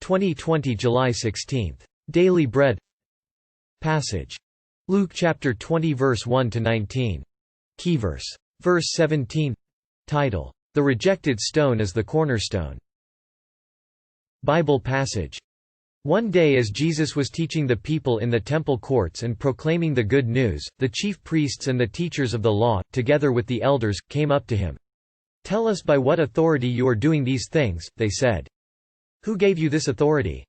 2020 July 16. Daily Bread Passage. Luke chapter 20 verse 1 to 19. Key verse. Verse 17. Title: The rejected stone is the cornerstone. Bible passage. One day as Jesus was teaching the people in the temple courts and proclaiming the good news, the chief priests and the teachers of the law, together with the elders, came up to him. "Tell us by what authority you are doing these things," they said. "Who gave you this authority?"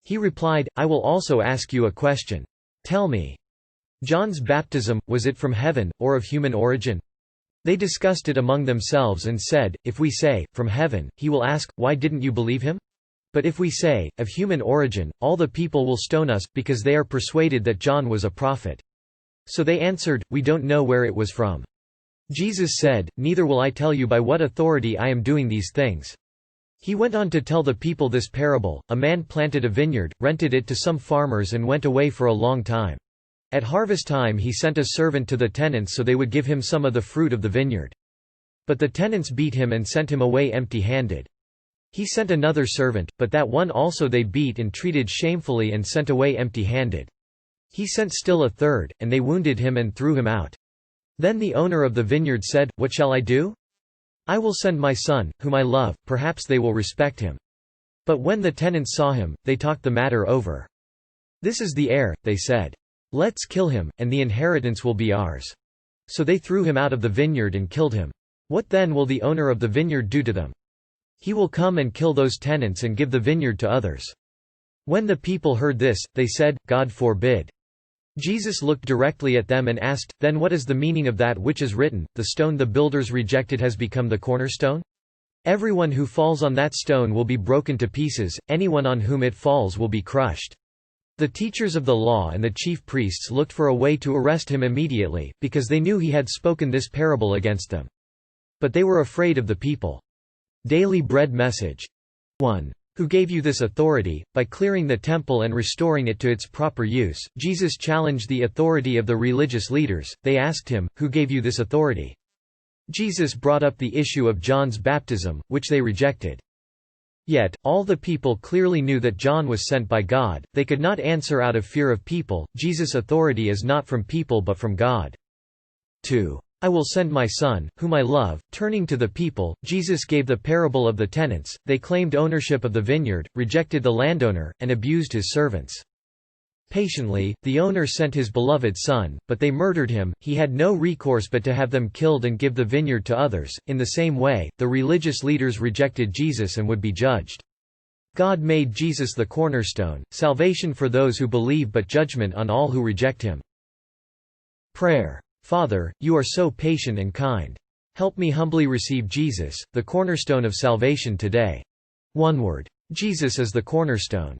He replied, "I will also ask you a question. Tell me. John's baptism, was it from heaven, or of human origin?" They discussed it among themselves and said, "If we say, 'From heaven,' he will ask, 'Why didn't you believe him?' But if we say, 'Of human origin,' all the people will stone us, because they are persuaded that John was a prophet." So they answered, "We don't know where it was from." Jesus said, "Neither will I tell you by what authority I am doing these things." He went on to tell the people this parable: A man planted a vineyard, rented it to some farmers and went away for a long time. At harvest time he sent a servant to the tenants so they would give him some of the fruit of the vineyard. But the tenants beat him and sent him away empty-handed. He sent another servant, but that one also they beat and treated shamefully and sent away empty-handed. He sent still a third, and they wounded him and threw him out. Then the owner of the vineyard said, "What shall I do? I will send my son, whom I love, perhaps they will respect him." But when the tenants saw him, they talked the matter over. "This is the heir," they said. "Let's kill him, and the inheritance will be ours." So they threw him out of the vineyard and killed him. What then will the owner of the vineyard do to them? He will come and kill those tenants and give the vineyard to others. When the people heard this, they said, "God forbid." Jesus looked directly at them and asked, "Then what is the meaning of that which is written, 'The stone the builders rejected has become the cornerstone'? Everyone who falls on that stone will be broken to pieces, anyone on whom it falls will be crushed." The teachers of the law and the chief priests looked for a way to arrest him immediately, because they knew he had spoken this parable against them. But they were afraid of the people. Daily Bread message. 1. Who gave you this authority? By clearing the temple and restoring it to its proper use, Jesus challenged the authority of the religious leaders. They asked him, "Who gave you this authority?" Jesus brought up the issue of John's baptism, which they rejected. Yet, all the people clearly knew that John was sent by God. They could not answer out of fear of people. Jesus' authority is not from people but from God. 2. I will send my son, whom I love. Turning to the people, Jesus gave the parable of the tenants. They claimed ownership of the vineyard, rejected the landowner, and abused his servants. Patiently, the owner sent his beloved son, but they murdered him. He had no recourse but to have them killed and give the vineyard to others. In the same way, the religious leaders rejected Jesus and would be judged. God made Jesus the cornerstone, salvation for those who believe but judgment on all who reject him. Prayer. Father, you are so patient and kind. Help me humbly receive Jesus, the cornerstone of salvation today. One word. Jesus is the cornerstone.